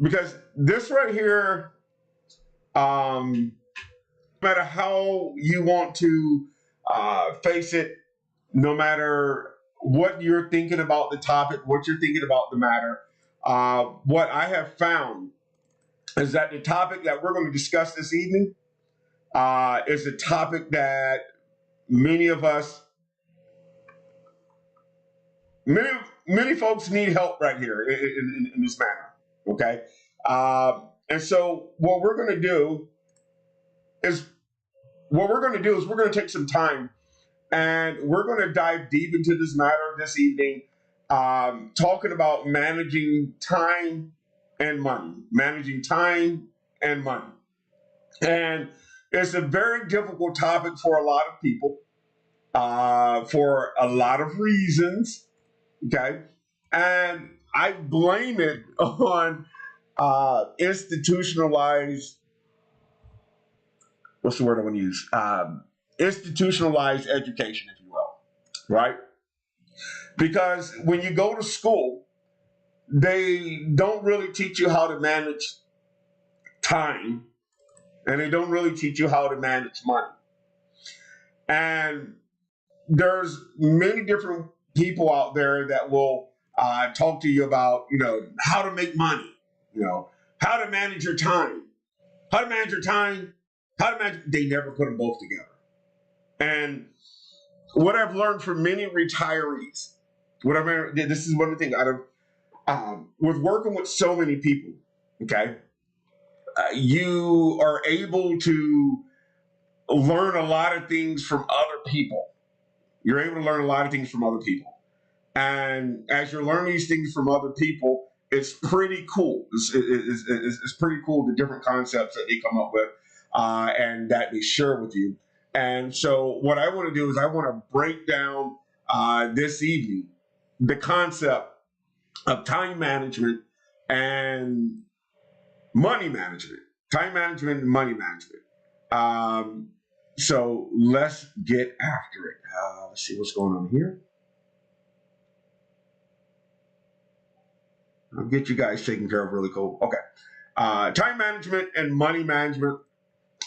because this right here, no matter how you want to face it, no matter what you're thinking about the topic, what you're thinking about the matter, what I have found is that the topic that we're going to discuss this evening is a topic that many of us, many many folks need help right here in this manner. Okay, and so is what we're going to do is we're going to take some time and we're going to dive deep into this matter this evening, talking about managing time and money, managing time and money. And it's a very difficult topic for a lot of people, for a lot of reasons. Okay. And I blame it on institutionalized, what's the word I want to use? Institutionalized education, if you will, right? Because when you go to school, they don't really teach you how to manage time and they don't really teach you how to manage money. And there's many different people out there that will talk to you about, how to make money, how to manage your time, how to manage your time, how to manage. They never put them both together. And what I've learned from many retirees, this is one of the things with working with so many people, okay, you are able to learn a lot of things from other people. You're able to learn a lot of things from other people. And as you're learning these things from other people, it's pretty cool. It's pretty cool, the different concepts that they come up with and that they share with you. And so what I want to do is I want to break down this evening the concept of time management and money management. Time management and money management. So let's get after it. Let's see what's going on here. I'll get you guys taken care of really cool. Okay. Time management and money management.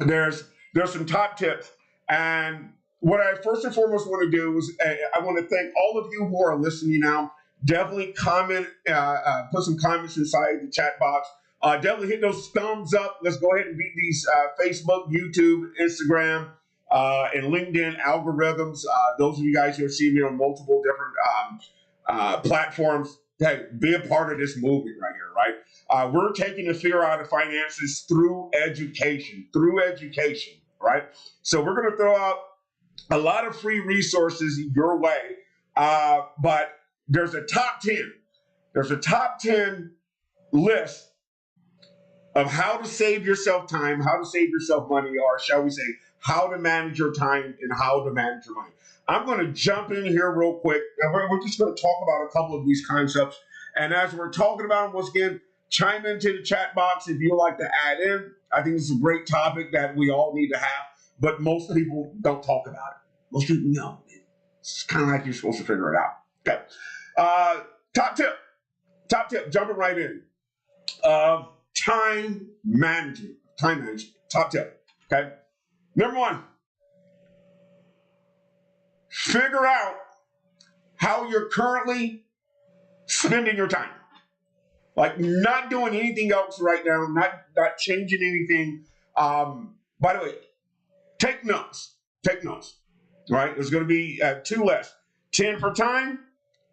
There's some top tips. And what I first and foremost want to do is I want to thank all of you who are listening now. Definitely comment, put some comments inside the chat box. Definitely hit those thumbs up. Let's go ahead and beat these Facebook, YouTube, Instagram, and LinkedIn algorithms. Those of you guys who are seeing me on multiple different platforms, hey, be a part of this movement right here, right? We're taking the fear out of finances through education, right? So we're going to throw out a lot of free resources your way, but there's a top 10. There's a top 10 list of how to save yourself time, how to save yourself money, or shall we say, how to manage your time and how to manage your money. I'm going to jump in here real quick. We're just going to talk about a couple of these concepts. And as we're talking about them, once again, chime into the chat box if you'd like to add in. I think this is a great topic that we all need to have, but most people don't talk about it. Most people know. It's kind of like you're supposed to figure it out. Okay. Top tip, jumping right in. Time management. Top tip. Okay. Number one, figure out how you're currently spending your time. Like not doing anything else right now, not changing anything. By the way, take notes. Right? There's going to be two lists: 10 for time,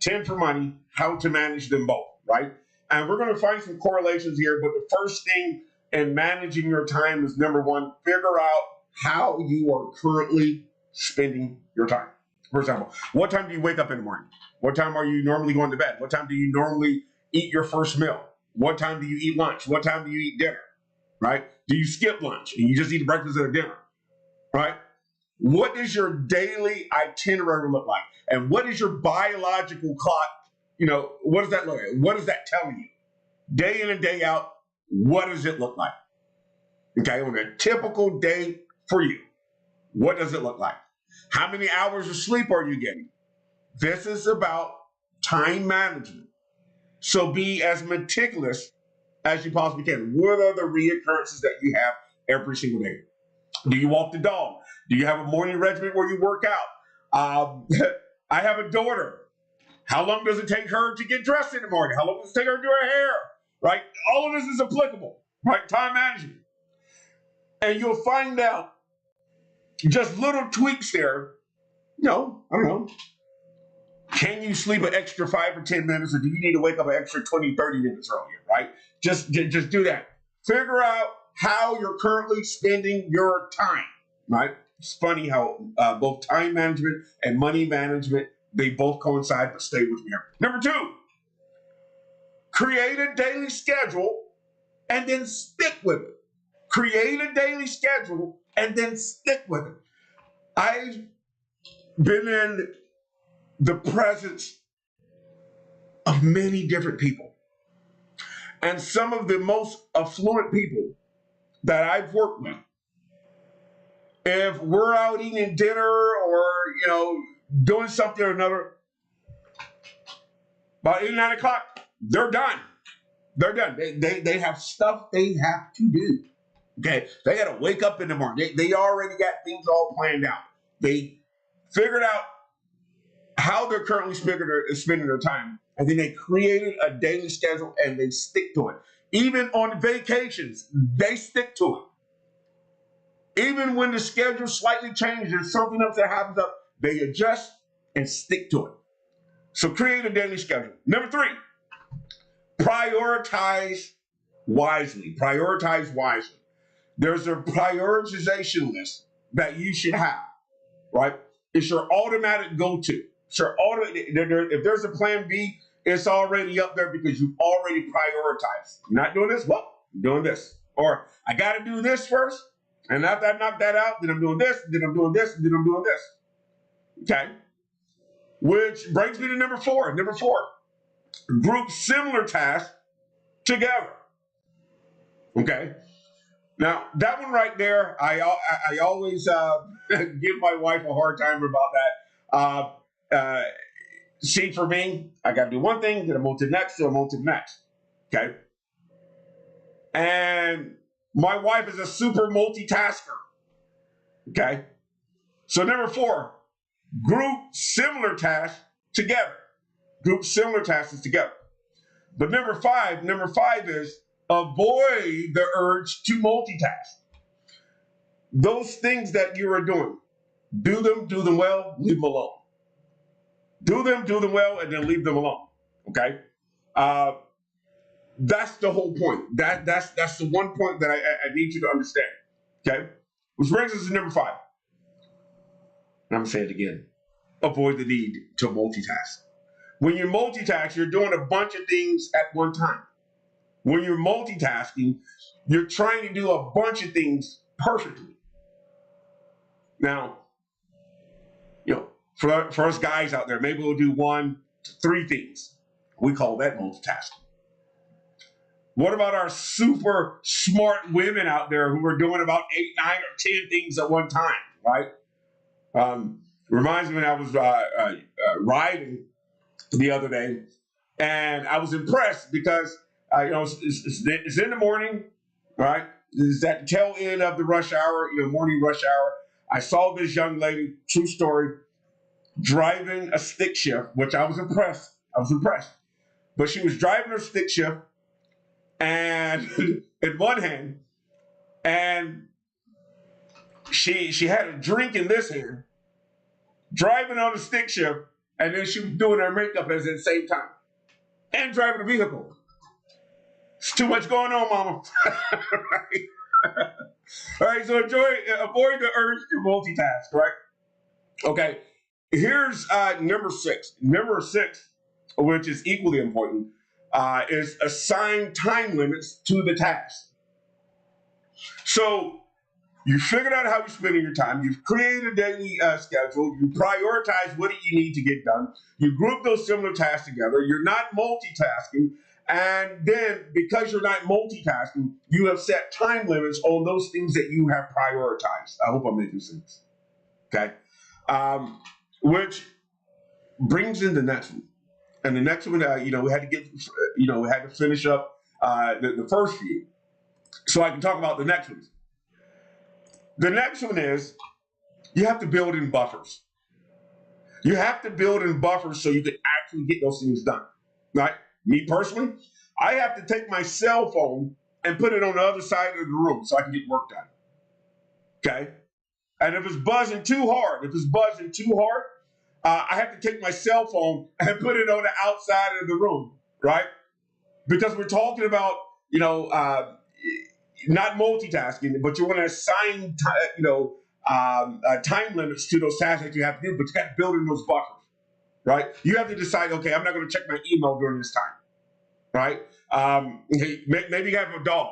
10 for money. How to manage them both. Right? And we're going to find some correlations here. But the first thing in managing your time is number one: figure out how you are currently spending your time. For example, what time do you wake up in the morning? What time are you normally going to bed? What time do you normally eat your first meal? What time do you eat lunch? What time do you eat dinner? Right? Do you skip lunch and you just eat breakfast and dinner? Right? What does your daily itinerary look like? And what is your biological clock? What does that look like? What is that telling you? Day in and day out, what does it look like? Okay, on a typical day for you, what does it look like? How many hours of sleep are you getting? This is about time management. So be as meticulous as you possibly can. What are the reoccurrences that you have every single day? Do you walk the dog? Do you have a morning regimen where you work out? I have a daughter. How long does it take her to get dressed in the morning? How long does it take her to do her hair? Right? All of this is applicable, right? Time management. And you'll find out just little tweaks there. I don't know. Can you sleep an extra 5 or 10 minutes, or do you need to wake up an extra 20, 30 minutes earlier, right? Just do that. Figure out how you're currently spending your time, right? It's funny how both time management and money management, they both coincide, but stay with me here. Number 2, create a daily schedule and then stick with it. Create a daily schedule and then stick with it. I've been in the presence of many different people. And some of the most affluent people that I've worked with, if we're out eating dinner or, doing something or another, about 8, 9 o'clock, they're done. They're done. They have stuff they have to do. Okay. They got to wake up in the morning. They already got things all planned out. They figured out how they're currently spending their time. And then they created a daily schedule and they stick to it. Even on vacations, they stick to it. Even when the schedule slightly changes, something else that happens up, they adjust and stick to it. So create a daily schedule. Number 3, prioritize wisely. Prioritize wisely. There's a prioritization list that you should have, right? It's your automatic go-to. If there's a plan B, it's already up there because you've already prioritized. You're not doing this? Well, I'm doing this. Or I got to do this first. And after I knock that out, then I'm doing this, then I'm doing this, then I'm doing this. Okay? Which brings me to number 4. Number 4, group similar tasks together. Okay? Now, that one right there, I always give my wife a hard time about that. See, for me, I got to do one thing, then I move to the next, then I move to the next. Okay? And my wife is a super multitasker. Okay? So number 4, group similar tasks together. Group similar tasks together. But number five is avoid the urge to multitask. Those things that you are doing, do them well, leave them alone. Do them well, and then leave them alone. Okay? That's the whole point. That's the one point that I need you to understand. Okay? Which brings us to number 5. And I'm going to say it again. Avoid the need to multitask. When you multitask, you're doing a bunch of things at one time. When you're multitasking, you're trying to do a bunch of things perfectly. Now, for us guys out there, maybe we'll do 1 to 3 things. We call that multitasking. What about our super smart women out there who are doing about 8, 9, or 10 things at one time, right? Reminds me when I was riding the other day, and I was impressed because it's in the morning, right? It's at the tail end of the rush hour, morning rush hour. I saw this young lady, true story, driving a stick shift, which I was impressed. But she was driving her stick shift, and in one hand, and she had a drink in this hand, driving on the stick shift, and then she was doing her makeup at the same time, and driving a vehicle. It's too much going on, mama. Right? All right, so avoid the urge to multitask, right? Okay, here's number 6. Number 6, which is equally important, is assign time limits to the task. So you figured out how you're spending your time. You've created a daily schedule. You prioritize what you need to get done. You group those similar tasks together. You're not multitasking. And then because you're not multitasking, you have set time limits on those things that you have prioritized. I hope I'm making sense. Okay? Which brings in the next one. And the next one, we had to finish up the first few, so I can talk about the next ones. The next one is you have to build in buffers. You have to build in buffers so you can actually get those things done. Right? Me personally, I have to take my cell phone and put it on the other side of the room so I can get work done. Okay? And if it's buzzing too hard, I have to take my cell phone and put it on the outside of the room, right? Because we're talking about, not multitasking, but you want to assign, time limits to those tasks that you have to do, but you got to build in those buffers, right? You have to decide, okay, I'm not going to check my email during this time, right? Maybe you have a dog.